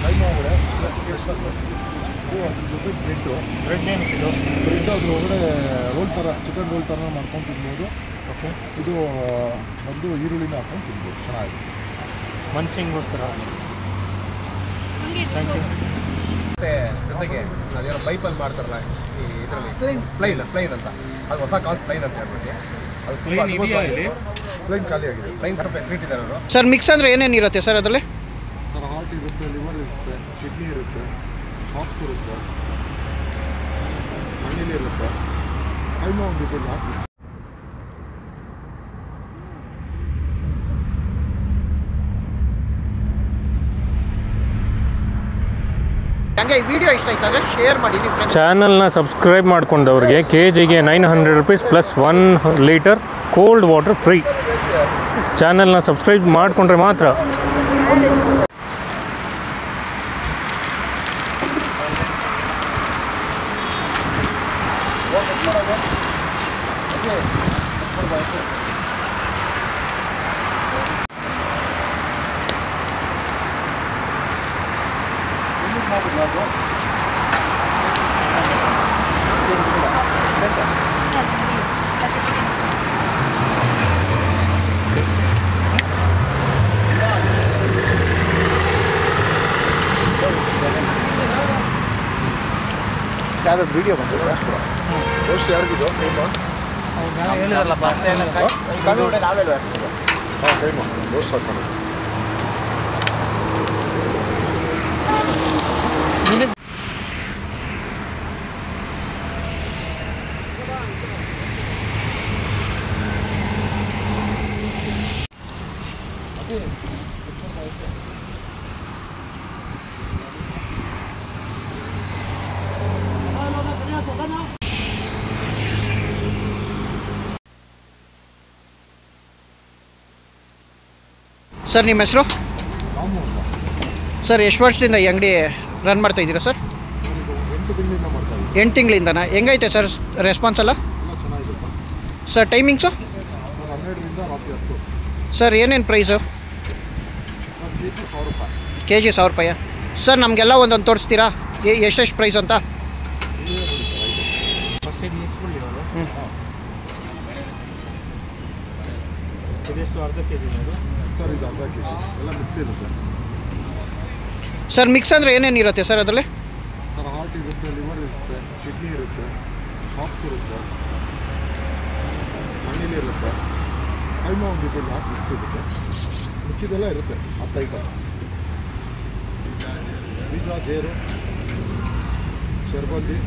ಕೈಮಾ ಒಡೆ ಸ್ಪೆಷಲ್. ಇದು ಅದ್ರ ಜೊತೆ ಬ್ರೆಡ್ ಏನಿದೆ ಬ್ರೆಡ್ ಅದು ಒಳಗಡೆ ರೋಲ್ ಥರ ಚಿಕನ್ ರೋಲ್ ಥರ ಮಾಡ್ಕೊಂಡು ತಿನ್ಬೋದು. ಓಕೆ, ಇದು ಒಂದು ಈರುಳ್ಳಿನ ಹಾಕೊಂಡು ತಿನ್ಬೋದು, ಚೆನ್ನಾಗಿದೆ ಮಂಚಿಂಗೋಸ್ಕರ. Thank you. ಮತ್ತು ಜೊತೆಗೆ ಅದೇನೋ ಪೈಪಲ್ಲಿ ಮಾಡ್ತಾರಲ್ಲ ಈ ಇದರಲ್ಲಿ ಪ್ಲೈನ್ ಅಂತ, ಅದು ಹೊಸ ಕಾಸ್ಟ್ ಪ್ಲೈನ್ ಅಂತ ಹೇಳ್ಬಿಟ್ಟು ಅದು ಪ್ಲೈನ್ ಖಾಲಿ ಆಗಿದೆ. ಪ್ಲೈನ್ ಸ್ವಲ್ಪ ಹೆಸರಿಟ್ಟಿದ್ದಾರೆ ಅವರು. ಸರ್ ಮಿಕ್ಸ್ ಅಂದರೆ ಏನೇನು ಇರುತ್ತೆ ಸರ್ ಅದರಲ್ಲಿ? ಸರ್ ಹಾರ್ಟ್ ಇರುತ್ತೆ, ಲಿವರ್ ಇರುತ್ತೆ, ಕಿಡ್ನಿ ಇರುತ್ತೆ, ಚಾಪ್ಸ್ ಇರುತ್ತೆ, ಮಣ್ಣಲ್ಲಿ ಇರುತ್ತೆ, ಕೈಮಾ ಒಂದು ಇದೆ ಮಿಕ್ಸ್. ಹಂಗೆ ಈ ವಿಡಿಯೋ ಇಷ್ಟ ಆಯ್ತು ಅಂದರೆ ಶೇರ್ ಮಾಡಿ. ನಿಮ್ಮ ಫ್ರೆಂಡ್ಸ್ ಚಾನಲ್ನ ಸಬ್ಸ್ಕ್ರೈಬ್ ಮಾಡ್ಕೊಂಡವ್ರಿಗೆ KGಗೆ 900 rupees plus 1 litre cold water free. ಚಾನಲ್ನ ಸಬ್ಸ್ಕ್ರೈಬ್ ಮಾಡಿಕೊಂಡ್ರೆ ಮಾತ್ರ. ಯಾವ್ದಾದ್ರು ವಿಡಿಯೋ ಬಂದಿದೆ ರೋಸ್ಟ್ ಯಾರಿಗಿದು? ಕೈಮಾ ಕೈಮಾ ರೋಸ್ಟ್ ಹಾಕೊಂಡು ಸರ್ ನಿಮ್ಮ ಹೆಸರು? ಸರ್ ಎಷ್ಟು ವರ್ಷದಿಂದ ಈ ಅಂಗಡಿ ರನ್ ಮಾಡ್ತಾ ಇದ್ದೀರಾ ಸರ್? 8 ತಿಂಗಳಿಂದ ಮಾಡ್ತಾ ಇದ್ದೀವಿ. 8 ತಿಂಗಳಿಂದನಾ? ಹೆಂಗೈತೆ ಸರ್ ರೆಸ್ಪಾನ್ಸ್ ಎಲ್ಲ? ಎಲ್ಲ ಚೆನ್ನಾಗಿದೆ ಸರ್. Sir timings? ಸರ್ 12ರಿಂದ ರಾತ್ರಿ 10. ಸರ್ ಏನೇನು ಪ್ರೈಸು? ಸರ್ ಕೆಜಿ 1000 ರೂಪಾಯಿ. KG 1000 ರೂಪಾಯಿ. ಸರ್ ನಮಗೆಲ್ಲ ಒಂದೊಂದು ತೋರಿಸ್ತೀರಾ ಎಷ್ಟೆಷ್ಟು ಪ್ರೈಸ್ ಅಂತ? ಫಸ್ಟ್ ಇದು ಮುಗಿಸ್ಬಿಡಿ ಅವರು. ಇದೆಷ್ಟು ಅರ್ಧ KG ಅದು? ಸರ್ ಇದು ಅರ್ಧ ಕೆಜಿ ಎಲ್ಲ ಮಿಕ್ಸ್ ಇರುತ್ತೆ. ಸರ್ ಮಿಕ್ಸ್ ಅಂದರೆ ಏನೇನು ಇರುತ್ತೆ ಸರ್ ಅದರಲ್ಲಿ? ಸರ್ ಹಾರ್ಟ್ ಇರುತ್ತೆ, ಲಿವರ್ ಇರುತ್ತೆ, ಕಿಡ್ನಿ ಇರುತ್ತೆ, ಚಾಪ್ಸ್ ಇರುತ್ತೆ, ಮಣ್ಣಲ್ಲಿ ಇರುತ್ತೆ, ಕೈಮಾ ಒಂದು ಇದೆ ಮಿಕ್ಸ್ ಇರುತ್ತೆ. ಮಿಕ್ಕಿದೆಲ್ಲ ಇರುತ್ತೆ 10 ಐಟಮ್. ಬೀಜ, ಜೇರು, ಚರ್ಬಂದಿ,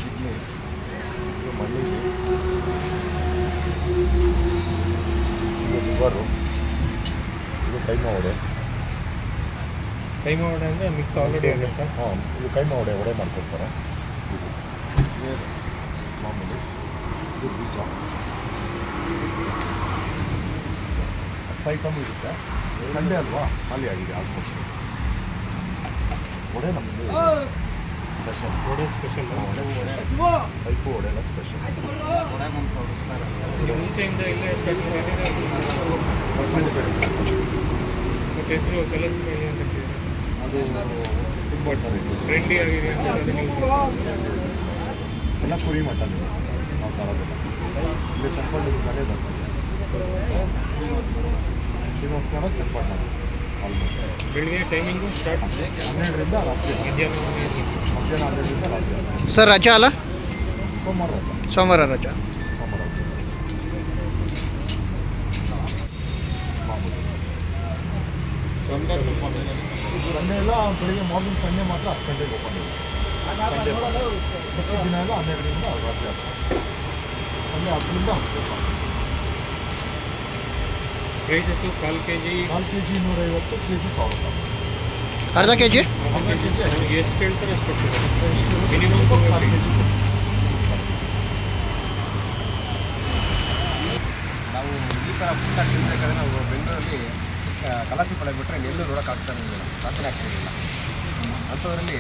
ಕಿಡ್ನಿ, ಇದು ಮಣ್ಣಿಗೆ, ಇದು ಲಿವರು, ಇದು ಕೈಮಾ ವಡೆ. ಕೈಮಾ ವಡೆ ಅಂದರೆ ಮಿಕ್ಸ್ ಆಲ್ರೆಡಿ ಆಗುತ್ತೆ. ಹಾಂ, ಇದು ಕೈಮಾ ವಡೆ ಮಾಡ್ಕೊಡ್ತಾರೆ. ಇದು ನೀರು ಮಾಮೂಲಿ, ಇದು ಬೀಜ. 10 ಐಟಮ್ ಇರುತ್ತೆ. ಸಂಡೇ ಅಲ್ವಾ, ಖಾಲಿ ಆಗಿದೆ ಆಲ್ಮೋಸ್ಟ್. ವಡೆ ನಮ್ಮದು special. Vada special. Vada special. Type vada ಎಲ್ಲ ಸ್ಪೆಷಲ್. ಮುಂಚೆಯಿಂದ ಇಲ್ಲೇ ಸ್ಟಾರ್ಟ್ ಮಾಡಿದ್ರೆ ಮತ್ತು ಹೆಸರು ತಲಸ್ಪಳ್ಳಿ ಅಂತ ಕೇಳಿದ್ರೆ ಅದು ಸಿಂಬಲ್ ಟ್ರೆಂಡಿ ಆಗಿದೆ ಅಂತ ಎಲ್ಲ ಕುರಿ ಮಟನ್ ನಾವು ತರೋದಿಲ್ಲ. ಇಲ್ಲಿ ಚಪ್ಪಳ್ಳಿ ಮನೆ ಬರ್ತದೆ. ಶ್ರೀನಿವಾಸನಗರ ಚಪ್ಪಳ್ಳಿ ಆಲ್ಮೋಸ್ಟ್. ಬೆಳಿಗ್ಗೆ ಟೈಮಿಂಗು ಸ್ಟಾರ್ಟ್ 12ರಿಂದ ರಾತ್ರಿ ಮಧ್ಯಾಹ್ನ 12ರಿಂದ ರಾತ್ರಿ. ಸರ್ ರಜಾ ಅಲ್ಲ? ಸೋಮವಾರ ರಜಾ. ಸೋಮವಾರ ರಜಾ. ಸೋಮವಾರ ರಜಾ ಮಾಮೂಲಿ. ಸಂಡೇ ಎಲ್ಲ ಬೆಳಿಗ್ಗೆ ಮಾರ್ನಿಂಗ್ ಸಂಡೇ ಮಾತ್ರ 10 ಗಂಟೆಗೆ ಓಪನ್ ಇದೆ. ಸಂಡೇ ದಿನ ಎಲ್ಲ 12ರಿಂದ ರಾತ್ರಿ 10. ಸಂಡೇ 10ರಿಂದ 10. ಪ್ರೈಸಸ್ಸು ಕಾಲು ಕೆ ಜಿ 150 ಕೆ ಜಿ 1000 ಅರ್ಧ ಕೆ ಜಿ ಎಷ್ಟು ಹೇಳ್ತಾರೆ ಅಷ್ಟು ಕೊಡ್ತೀವಿ ಮಿನಿಮಮ್ 2 ಕೆ ಜಿ. ನಾವು ಈ ಥರ ಫುಡ್ ತಿನ್ನಬೇಕಾದ್ರೆ ನಾವು ಬೆಂಗಳೂರಲ್ಲಿ ಕಲಾಸಿ ಪಡೆ ಬಿಟ್ಟರೆ ಎಲ್ಲೂ ನೋಡೋಕ್ಕಾಗ್ತಾ ಇರಲಿಲ್ಲ, ಸಾಧನೆ ಆಗ್ತಿರಲಿಲ್ಲ. ಅಂಥದ್ರಲ್ಲಿ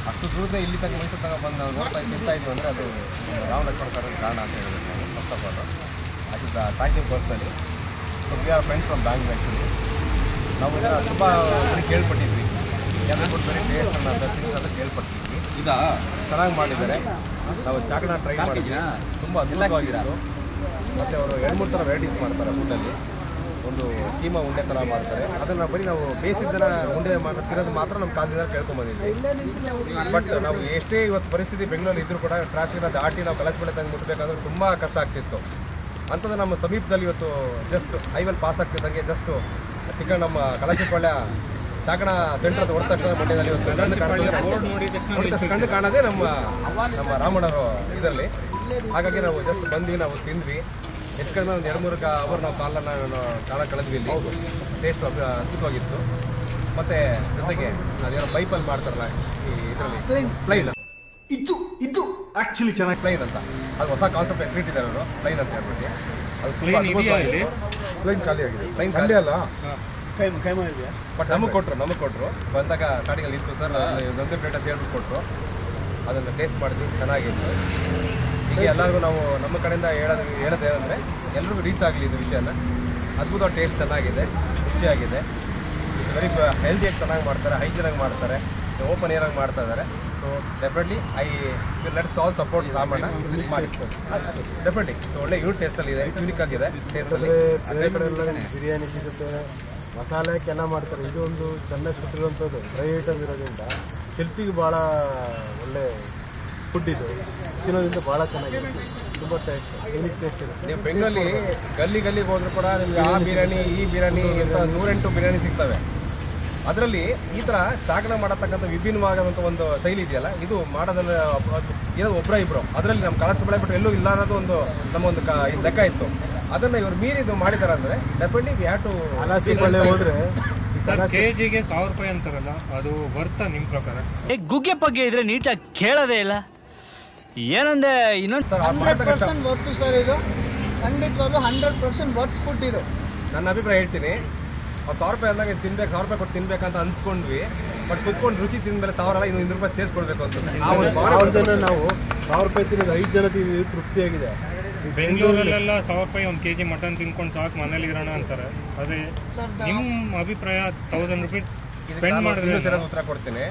ಅಷ್ಟು ದೂರದ ಇಲ್ಲಿ ತನಕ ಮೈಸೂರು ತನಕ ಬಂದು ನಾವು ತಿಂತಾ ಇದ್ವಿ ಅಂದರೆ ಅದು ರಾಮ ಲಕ್ಷ್ಮಣ ಸರ್ ಕಾರಣ ಅಂತ ಹೇಳಬೇಕು ನಾವು. First of all I should thank you personally. So we are friends from Bangalore actually. ನಾವು ಇದನ್ನು ತುಂಬ ಕೇಳ್ಪಟ್ಟಿದ್ವಿ, ಯಾರು ಕೊಟ್ಟು ಬರೀ ಟೇಸ್ಟ್ ಅಂತ ಕೇಳ್ಪಟ್ಟಿದ್ವಿ. ಇದಾ ಚೆನ್ನಾಗಿ ಮಾಡಿದ್ದಾರೆ. ನಾವು ಚಾಕಣ ಟ್ರೈ ಮಾಡಿದ್ವಿ, ತುಂಬ ಅದ್ಭುತವಾಗಿತ್ತು. ಮತ್ತು ಅವರು 2-3 ಥರ ವೆರೈಟೀಸ್ ಮಾಡ್ತಾರೆ ಫುಡ್ಡಲ್ಲಿ. ಒಂದು ಕೀಮಾ ಉಂಡೆ ಥರ ಮಾಡ್ತಾರೆ, ಅದನ್ನು ಬರೀ ನಾವು ಬೇಸಿದ್ದನ್ನು ಉಂಡೆ ತಿನ್ನೋದು ಮಾತ್ರ ನಮ್ಮ ಕಾಲದಿಂದ ಕೇಳ್ಕೊಂಬಂದಿದ್ವಿ. ಬಟ್ ನಾವು ಎಷ್ಟೇ ಇವತ್ತು ಪರಿಸ್ಥಿತಿ ಬೆಂಗಳೂರಲ್ಲಿ ಇದ್ದರೂ ಕೂಡ ಟ್ರಾಫಿಕ್ನ ದಾಟಿ ನಾವು ಕಲಾಸಿಪಳ್ಳಿ ತಂದು ಮುಟ್ಟಬೇಕಂದ್ರೆ ತುಂಬ ಕಷ್ಟ ಆಗ್ತಿತ್ತು. ಅಂಥದ್ದು ನಮ್ಮ ಸಮೀಪದಲ್ಲಿ ಇವತ್ತು ಜಸ್ಟ್ ಹೈವೇಲಿ ಪಾಸ್ ಆಗ್ತಿದ್ದಂಗೆ ಜಸ್ಟು ಚಿಕನ್ ನಮ್ಮ ಕಲಾಸಿಪಳ್ಳಿ ಚಾಕಣ ಸೆಂಟ್ರ್ ಹೊಡೆದ ತಕ್ಷಣ ಮಂಡ್ಯದಲ್ಲಿ ಇವತ್ತು ಕಣ್ಣು ಕಾಣೋದೇ ನಮ್ಮ ರಾಮಣ್ಣವರು ಇದರಲ್ಲಿ. ಹಾಗಾಗಿ ನಾವು ಜಸ್ಟ್ ಬಂದ್ವಿ, ನಾವು ತಿಂದ್ವಿ. ಹೆಚ್ಚು ಕಡಿಮೆ ಒಂದು 2-3 ಅವರ್ ನಾವು ಕಾಲ ಕಳೆದ್ವಿ ಇಲ್ಲಿ. ಟೇಸ್ಟ್ ಅದ್ಭುತವಾಗಿತ್ತು. ಮತ್ತು ಜೊತೆಗೆ ಅದೇನೋ ಪೈಪಲ್ಲಿ ಮಾಡ್ತಾರಲ್ಲ ಈ ಇದರಲ್ಲಿ ಪ್ಲೈನ್, ಇದು ಆ್ಯಕ್ಚುಲಿ ಚೆನ್ನಾಗಿ ಪ್ಲೈನ್ ಅಂತ, ಅದು ಹೊಸ ಕಾನ್ಸೆಪ್ಟ್ ಹೆಸರಿಟ್ಟಿದ್ದಾರೆ ಅವರು, ಪ್ಲೈನ್ ಅಂತ ಹೇಳ್ಬಿಟ್ಟು. ಅದು ತುಂಬ ಅದ್ಭುತವಾಗಿತ್ತು. ಪ್ಲೈನ್ ಖಾಲಿ ಆಗಿದೆ, ಪ್ಲೈನ್ ಖಾಲಿ ಅಲ್ಲ, ಬಟ್ ನಮಗೆ ಕೊಟ್ಟರು ಬಂದಾಗ ಸ್ಟಾರ್ಟಿಂಗಲ್ಲಿ ಇತ್ತು ಸರ್, ಒಂದೇ ಪ್ಲೇಟ್ ಅಂತ ಹೇಳ್ಬಿಟ್ಟು ಕೊಟ್ಟರು. ಅದನ್ನು ಟೇಸ್ಟ್ ಮಾಡಿದ್ವಿ, ಚೆನ್ನಾಗಿತ್ತು. ಹೀಗೆ ಎಲ್ಲರಿಗೂ ನಾವು ನಮ್ಮ ಕಡೆಯಿಂದ ಹೇಳೋದು ಏನಂದರೆ ಎಲ್ರಿಗೂ ರೀಚ್ ಆಗಲಿ ಇದು ವಿಷಯನ. ಅದ್ಭುತ ಟೇಸ್ಟ್ ಚೆನ್ನಾಗಿದೆ, ರುಚಿಯಾಗಿದೆ. ಇದು ವೆರಿ ಹೆಲ್ದಿಯಾಗಿ ಚೆನ್ನಾಗಿ ಮಾಡ್ತಾರೆ, ಹೈಜಿನಾಗಿ ಮಾಡ್ತಾರೆ, ಓಪನ್ ಏರಾಗಿ ಮಾಡ್ತಾ ಇದ್ದಾರೆ. So definitely I will let's all support Ramanna ಮಾಡಿ ಡೆಫಿನೆಟ್ಲಿ. ಸೊ ಒಳ್ಳೆ ಟೇಸ್ಟಲ್ಲಿ ಇದೆ, ಯೂನಿಕ್ ಆಗಿದೆ ಟೇಸ್ಟಲ್ಲಿ. ಬಿರಿಯಾನಿ ಸಿಗುತ್ತೆ, ಮಸಾಲೆಕ್ಕೆಲ್ಲ ಮಾಡ್ತಾರೆ. ಇದು ಒಂದು ಚೆನ್ನಾಗಿ ಕೊಟ್ಟಿರುವಂಥದ್ದು ಡ್ರೈ ಐಟಮ್ ಇರೋದ್ರಿಂದ ಹೆಲ್ತಿಗೆ ಭಾಳ ಒಳ್ಳೆ ಫುಡ್. ಇದು ತಿನ್ನೋದ್ರಿಂದ ಭಾಳ ಚೆನ್ನಾಗಿದೆ, ತುಂಬ ಟೇಸ್ಟ್, ಯೂನಿಕ್ ಟೇಸ್ಟ್ ಇದೆ. ನೀವು ಬೆಂಗಳೂರಲ್ಲಿ ಗಲ್ಲಿಗೆ ಹೋದ್ರೂ ಕೂಡ ನಿಮಗೆ ಆ ಬಿರಿಯಾನಿ ಈ ಬಿರಿಯಾನಿ ಅಂತ 108 ಬಿರಿಯಾನಿ ಸಿಗ್ತವೆ. ಅದರಲ್ಲಿ ಈ ಥರ ಚಾಕಣ ಮಾಡತಕ್ಕಂಥ ವಿಭಿನ್ನವಾದಂಥ ಒಂದು ಶೈಲಿ ಇದೆಯಲ್ಲ, ಇದು ಮಾಡೋದನ್ನು ಏನೋ ಒಬ್ಬರು ಅದರಲ್ಲಿ ನಮ್ಮ ಕಲಾಸಿಪಳ್ಳಿ ಬಿಟ್ಟು ಎಲ್ಲೂ ಇಲ್ಲ ಅನ್ನೋದು ಒಂದು ನಮ್ಮ ಒಂದು ಲೆಕ್ಕ ಇತ್ತು. ಅದನ್ನು ಇವರು ಮೀರಿದು ಮಾಡಿದ್ದಾರೆ ಅಂದರೆ ಡೆಫಿನೆಟ್ಲಿ ವಿ ಹ್ಯಾವ್ ಟು. ಕಲಾಸಿಪಳ್ಳಿ ಹೋದರೆ ಕೆಜಿಗೆ 1000 ರೂಪಾಯಿ ಅಂತಾರಲ್ಲ, ಅದು ವರ್ತ ನಿಮ್ಮ ಪ್ರಕಾರ? ಗುಗ್ಗೆ ಪಗ್ಗೆ ಇದ್ರೆ ನೀಟಾಗಿ ಕೇಳೋದೇ ಇಲ್ಲ. ಏನಂದೆ ಇನ್ನೊಂದು 100% ವರ್ತು ಸರ್. ಇದು ಖಂಡಿತವಾಗ್ಲೂ 100% ವರ್ತ್ ಫುಡ್ ಇದು. ನನ್ನ ಅಭಿಪ್ರಾಯ ಹೇಳ್ತೀನಿ. 1000 ರೂಪಾಯಿ ಅಂದಾಗ ತಿನ್ಬೇಕು, 1000 ರೂಪಾಯಿ ಕೊಟ್ಟು ತಿನ್ಬೇಕಂತ ಅನ್ಸ್ಕೊಂಡ್ವಿ. ಬಟ್ ಕುತ್ಕೊಂಡು ರುಚಿ ತಿಂದ್ಮೇಲೆ 1000 ಅಲ್ಲ, 200 ರೂಪಾಯಿ ಸೇರಿಸ್ಕೊಳ್ಬೇಕು ಅಂತ ನಾವು 1000 ರೂಪಾಯಿ ತಿನ್ನೋದು 5 ಜನ ತಿಂದಿದ್ದು ತೃಪ್ತಿಯಾಗಿದೆ. ಬೆಂಗಳೂರಲ್ಲೆಲ್ಲ 1000 ರೂಪಾಯಿ ಒಂದು ಕೆಜಿ ಮಟನ್ ತಿನ್ಕೊಂಡು ಸಾಕು, ಮನೇಲಿ ಇರೋಣ ಅಂತಾರೆ. ಅದೇ ನಿಮ್ಮ ಅಭಿಪ್ರಾಯ 1000 ರೂಪಾಯಿ ಸ್ಪೆಂಡ್ ಮಾಡಿದ್ರೆ ಸರಿಯಾದ ಉತ್ತರ ಕೊಡ್ತೀನಿ.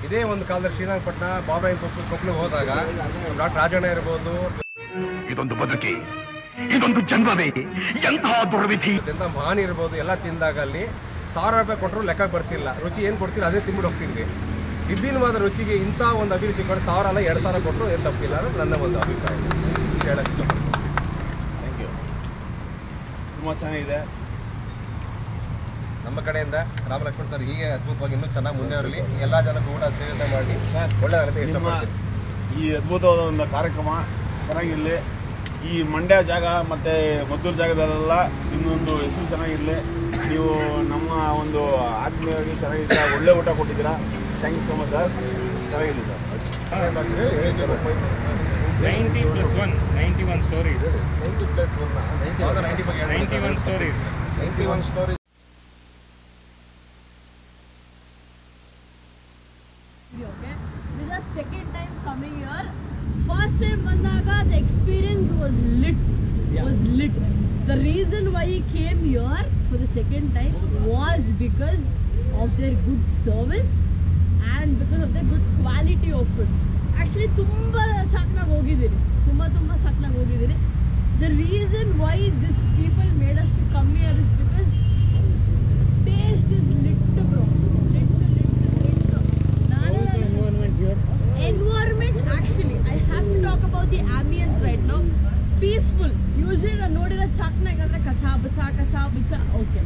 ಇದೇ ಒಂದು ಕಾಲದಲ್ಲಿ ಶ್ರೀರಂಗಪಟ್ಟಣ, ಬಾಬಾಯಿ ಕೊಪ್ಪಳಿಗೆ ಹೋದಾಗ ಡಾಕ್ಟರ್ ರಾಜಣ್ಣ ಇರ್ಬೋದು, ಇದೊಂದು ಬದುಕಿ, ಇದೊಂದು ಜನ್ಮವೇ, ಎಂತಹ ದುರ್ವಿಧಿ, ಎಂಥ ಮಹಾನ್ ಇರ್ಬೋದು, ಎಲ್ಲ ತಿಂದಾಗ ಅಲ್ಲಿ 1000 ರೂಪಾಯಿ ಕೊಟ್ಟರು ಲೆಕ್ಕ ಬರ್ತಿಲ್ಲ. ರುಚಿ ಏನು ಕೊಡ್ತೀವಿ ಅದೇ ತಿಂದ್ಬಿಟ್ಟು ಹೋಗ್ತಿದ್ವಿ. ವಿಭಿನ್ನವಾದ ರುಚಿಗೆ ಇಂಥ ಒಂದು ಅಭಿರುಚಿ ಕೊಟ್ಟು 1000 ಅಲ್ಲ 2000 ಕೊಟ್ಟರು ಏನು ತಪ್ಪಿಲ್ಲ ಅನ್ನೋದು ನನ್ನ ಒಂದು ಅಭಿಪ್ರಾಯ. ಹೇಳಕ್ಕೆ ಥ್ಯಾಂಕ್ ಯು, ತುಂಬ ಚೆನ್ನಾಗಿದೆ. ನಮ್ಮ ಕಡೆಯಿಂದ ರಾಮಲಕ್ಷ್ಮಣ್ ಸರ್ ಹೀಗೆ ಅದ್ಭುತವಾಗಿ ಇನ್ನೂ ಚೆನ್ನಾಗಿ ಮುಂದೆವರಲಿ, ಎಲ್ಲ ಜನಕ್ಕೂ ಕೂಡ ಸೇವೆ ಮಾಡಿ ಒಳ್ಳೆಯದಾಗುತ್ತೆ ಇಷ್ಟಪಡ್ತೀನಿ. ಈ ಅದ್ಭುತವಾದ ಒಂದು ಕಾರ್ಯಕ್ರಮ ಚೆನ್ನಾಗಿರಲಿ. ಈ ಮಂಡ್ಯ ಜಾಗ ಮತ್ತು ಮದ್ದೂರು ಜಾಗದಲ್ಲೆಲ್ಲ ಇನ್ನೊಂದು ಹೆಸರು ಚೆನ್ನಾಗಿರಲಿ. ನೀವು ನಮ್ಮ ಒಂದು ಆತ್ಮೀಯವಾಗಿ ಚೆನ್ನಾಗಿದ್ದೀರಾ, ಒಳ್ಳೆ ಊಟ ಕೊಟ್ಟಿದ್ದೀರಾ. Thank you so much sir. ಚೆನ್ನಾಗಿದೆ sir. 90+1 91 stories. 91 stories. 91 stories. Okay, this is the second time coming here. First time bandaga the experience was lit. The reason why he came here for the second time was because of their good service and because of their good quality of food. Actually tumba sakna hogidiri, tumba sakna hogidiri. The reason why these people made us to come here is because taste is lit, bro. Environment, actually, I have to talk about the ambience right now. Peaceful. Usually, I know that chakna kadra kacha bicha. Okay.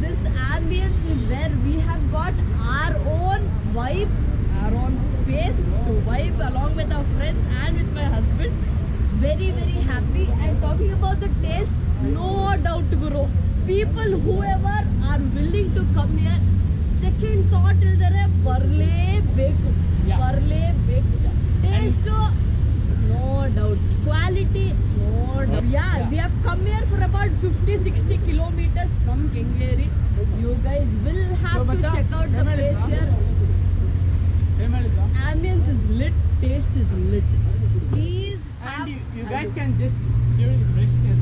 This ambience is where we have got our own vibe, our own space to vibe along with our friends and with my husband. Very, very happy. And talking about the taste, no doubt, bro. people whoever are willing to come here, second thought ಇಲ್ದರೆ ಬರಲೇಬೇಕು. Taste, no doubt. Quality, no doubt. Yeah, we have come here for about 50-60 kilometers from Kengeri. You guys will have to check out the place here. Ambience is lit, taste is lit. Please have. You guys can just give it freshness.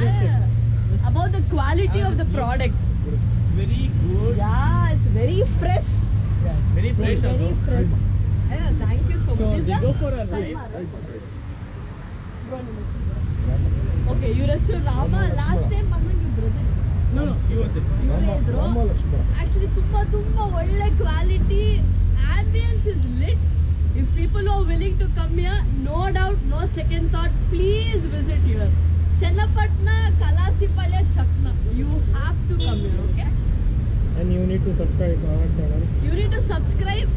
Yeah. About the quality of the product. It's very good. Yeah, it's very fresh. Yeah, it's very fresh. It's very fresh. Yeah, thank you so So much. Is they that go for a Salma, life. right? Okay, your ಹೆಸರು Rama. Last time ಬಂದಾಗ you brother. No, you was it. ಇವರೇ ಇದ್ರು. Actually ತುಂಬಾ ಒಳ್ಳೆ quality. Ambience is lit. If people are willing to come here, no doubt, no second thought, please visit here. Chennapatna, Kalasipalya, Chakna. You have to come here, okay? And you need to subscribe our channel. You need to subscribe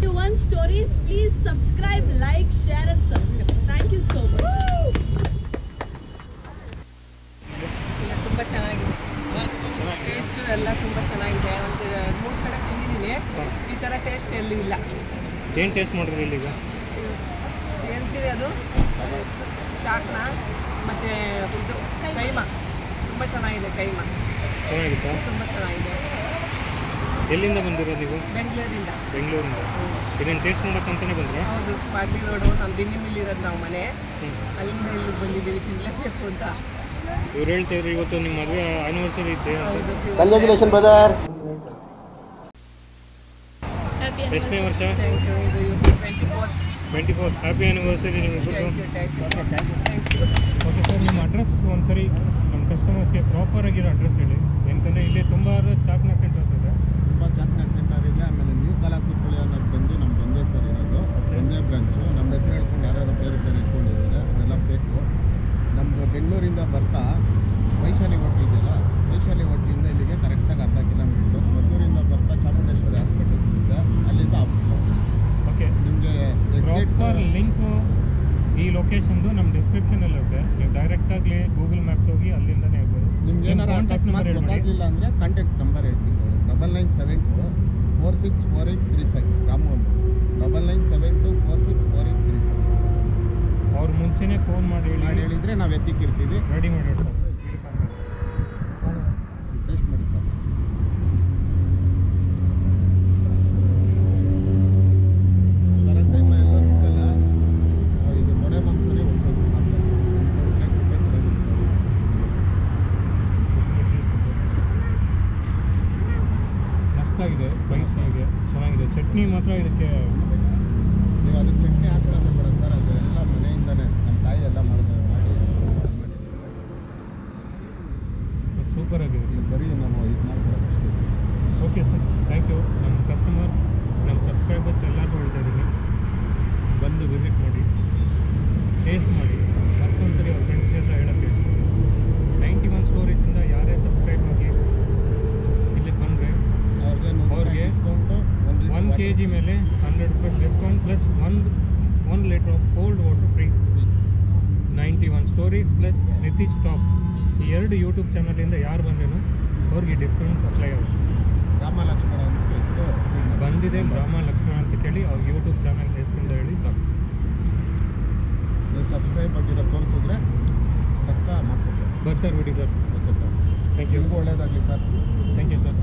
to One Stories. Please subscribe, like, share and subscribe. Thank you so much. ತುಂಬ ಚೆನ್ನಾಗಿದೆ. Taste ಎಲ್ಲ ತುಂಬ ಚೆನ್ನಾಗಿದೆ. ಒಂದು 3 ಕಡೆ ತಿಂದಿದ್ದೀನಿ, ಈ ಥರ taste ಎಲ್ಲೂ ಇಲ್ಲ. ಏನು ಟೇಸ್ಟ್ ಮಾಡಿದ್ರಿ ಇಲ್ಲಿಗ? ಎಂಚಿದೆ ಅದು ಚಾಕ್ನ ಮತ್ತು ಇದು ಕೈಮಾ ತುಂಬ ಚೆನ್ನಾಗಿದೆ. ಕೈಮಾ ಚೆನ್ನಾಗಿತ್ತಾ? ತುಂಬ ಚೆನ್ನಾಗಿದೆ. ಎಲ್ಲಿಂದ ಬಂದಿರೋದು ನೀವು? ಬೆಂಗಳೂರಿಂದ. ಬೆಂಗಳೂರಿಂದ. ಇದನ್ನು ಟೇಸ್ಟ್ ಮಾಡೋಕ್ಕಂತಾನೆ ಬಂದ್ರಾ? ಹೌದು, ಬಾಗ್ಲಿ ರೋಡು. ನಮ್ಮ ಬಿನ್ನಿ ಮಿಲ್ ಇರೋದು ನಾವು ಮನೆ, ಅಲ್ಲಿಂದ ಇಲ್ಲಿಗೆ ಬಂದಿದ್ದೀವಿ ತಿನ್ನಲೇಬೇಕು ಅಂತ. ಇವ್ರು ಹೇಳ್ತಿದ್ರು ಇವತ್ತು ನಿಮ್ಮ ಮದುವೆ ಆನಿವರ್ಸರಿ ಇದೆ ಅಂತ. ಹೌದು. Congratulation brother. ಎಷ್ಟನೇ ವರ್ಷ? Thank you. ಇದು 24th. ಹ್ಯಾಪಿ ಆನಿವರ್ಸರಿ ನಿಮಗೆ. Thank you. ಓಕೆ ಸರ್, ನಿಮ್ಮ ಅಡ್ರೆಸ್ ಒಂದ್ಸರಿ ನಮ್ಮ ಕಸ್ಟಮರ್ಸ್ಗೆ ಪ್ರಾಪರ್ ಆಗಿರೋ ಅಡ್ರೆಸ್ ಹೇಳಿ. ಯಾಕಂದರೆ ಇಲ್ಲಿ ತುಂಬ ಚಾಕ್ನ ಸೆಂಟರ್ಸ್ ಇದೆ. ತುಂಬ ಚಾಕ್ನ ಸೆಂಟರ್ ಇದೆ. ಆಮೇಲೆ ನ್ಯೂ ಕಲಾಸಿಪಳ್ಳಿ ಅನ್ನೋದು ಬಂದು ನಮ್ದು ಒಂದೇ ಸರ್ ಇರೋದು, ಒಂದೇ ಬ್ರಾಂಚು. ನಮ್ಮ ಹೆಸರು ಹೇಳ್ಕೊಂಡು ಯಾರ್ಯಾರು ಬೇರೆ ಇಟ್ಕೊಂಡಿದ್ದಾರೆ, ಅದೆಲ್ಲ ಬೇಕು. ನಮ್ಮದು ಬೆಂಗಳೂರಿಂದ ಬರ್ತಾ ವೈಶಾಲಿ ಹೋಟ್ಲ್ ಇದೆಯಲ್ಲ, ವೈಶಾಲಿ ಹೋಟ್ಲಿಂದ ಇಲ್ಲಿಗೆ ಕರೆಕ್ಟಾಗಿ ಅರ್ಧ ಕಿಲೋಮೀಟ್ರು. ಮದ್ದೂರಿಂದ ಬರ್ತಾ ಚಾಮುಂಡೇಶ್ವರಿ ಹಾಸ್ಪಿಟಲ್ ಸಿಗುತ್ತೆ, ಅಲ್ಲಿಂದ ಓಕೆ, ನಿಮಗೆ ಪ್ರಾಪರ್ ಲಿಂಕು ಈ ಲೊಕೇಶನ್ದು ನಮ್ಮ ಡಿಸ್ಕ್ರಿಪ್ಷನಲ್ಲಿ ಇರುತ್ತೆ. ನೀವು ಡೈರೆಕ್ಟಾಗಿ ಗೂಗಲ್ ಮ್ಯಾಪ್ಸ್ ಹೋಗಿ ಅಲ್ಲಿಂದನೇ ಆಗ್ಬೋದು. ನಿಮ್ಗೆ ಏನಾರು ಅಕಸ್ಮಾತ್ ಗೊತ್ತಾಗಲಿಲ್ಲ ಅಂದರೆ ಕಾಂಟ್ಯಾಕ್ಟ್ ನಂಬರ್ ಹೇಳ್ತೀನಿ, 9972 464835 ರಾಮು ಅಂತ. 9972 464835. ಅವ್ರು ಮುಂಚೆನೇ ಫೋನ್ ಮಾಡಿ ಹೇಳಿದರೆ ನಾವು ಎತ್ತಿಕ್ಕಿರ್ತೀವಿ, ರೆಡಿ ಮಾಡಿ ಟೇಸ್ಟ್ ಮಾಡಿ ಸರ್. ಕರೆಕ್ಟ್ ಟೈಮ್ ಎಲ್ಲ ಸಿಕ್ಕಲ್ಲ. ಇದು ತೊಡೆ ಮಾಂಸನೇ ಒಂದು ಸ್ವಲ್ಪ ಮಾಡ್ತಾರೆ. ಮಸ್ತಾಗಿದೆ, ಸ್ಪೈಸಿಯಾಗಿದೆ, ಚೆನ್ನಾಗಿದೆ. ಚಟ್ನಿ ಮಾತ್ರ ಇದಕ್ಕೆ ನೀವು ಅದಕ್ಕೆ ಚಟ್ನಿ ಹಾಕೊಳ್ಳೋದು ಬರೋದು ಸರ್, ಅದೆಲ್ಲ ಮನೆಯಿಂದನೇ ನಮ್ಮ ತಾಯಿ ಎಲ್ಲ ಮಾಡಿ ಸೂಪರ್ ಆಗಿದೆ. ಬರೀ ನಾವು ಇದು ಮಾಡ್ಕೊಳ್ಳೋದು ಅಷ್ಟೇ. Okay sir, thank you. ನಮ್ಮ ಕಸ್ಟಮರ್, ನಮ್ಮ ಸಬ್ಸ್ಕ್ರೈಬರ್ಸ್ ಎಲ್ಲರಿಗೂ ಹೇಳ್ತಾ ಇದ್ದೀನಿ, ಬಂದು ವಿಸಿಟ್ ಮಾಡಿ, ಟೇಸ್ಟ್ ಮಾಡಿ. ಮತ್ತೊಂದ್ಸರಿ ಅವ್ರ ಫ್ರೆಂಡ್ಸ್ ಜೊತೆ ಹೇಳೋಕ್ಕೆ 91 ಸ್ಟೋರೀಸಿಂದ ಯಾರೇ ಸಬ್ಸ್ಕ್ರೈಬ್ ಆಗಿ ಇಲ್ಲಿಗೆ ಬಂದರೆ ಅವ್ರಿಗೆ ಡಿಸ್ಕೌಂಟು 1 kg ಮೇಲೆ 100 ರೂಪಾಯಿ discount plus 1 litre of cold water free. 91 stories plus Nitish top, ಈ 2 ಯೂಟ್ಯೂಬ್ ಚಾನಲಿಂದ ಯಾರು ಬಂದೇನೋ ಅವ್ರಿಗೆ ಡಿಸ್ಕೌಂಟ್ ಅಪ್ಲೈ ಆಗುತ್ತೆ. ರಾಮ ಲಕ್ಷ್ಮಣ ಅಂತ ಬಂದಿದೆ ರಾಮ ಲಕ್ಷ್ಮಣ ಅಂತ ಕೇಳಿ ಅವ್ರ ಯೂಟ್ಯೂಬ್ ಚಾನಲ್ ಹೆಸರಿಂದ ಹೇಳಿ ಸಾಕು. ನೀವು ಸಬ್ಸ್ಕ್ರೈಬ್ ಆಗಿರೋ ತೋರಿಸಿದ್ರೆ ಪಕ್ಕ ಮಾಡ್ಕೊಡ್ತೀವಿ. ಬರ್ತಾರೆ ಬಿಡಿ sir. Okay sir, thank you. ನಿಮಗೂ ಒಳ್ಳೆಯದಾಗಲಿ ಸರ್. Thank you sir.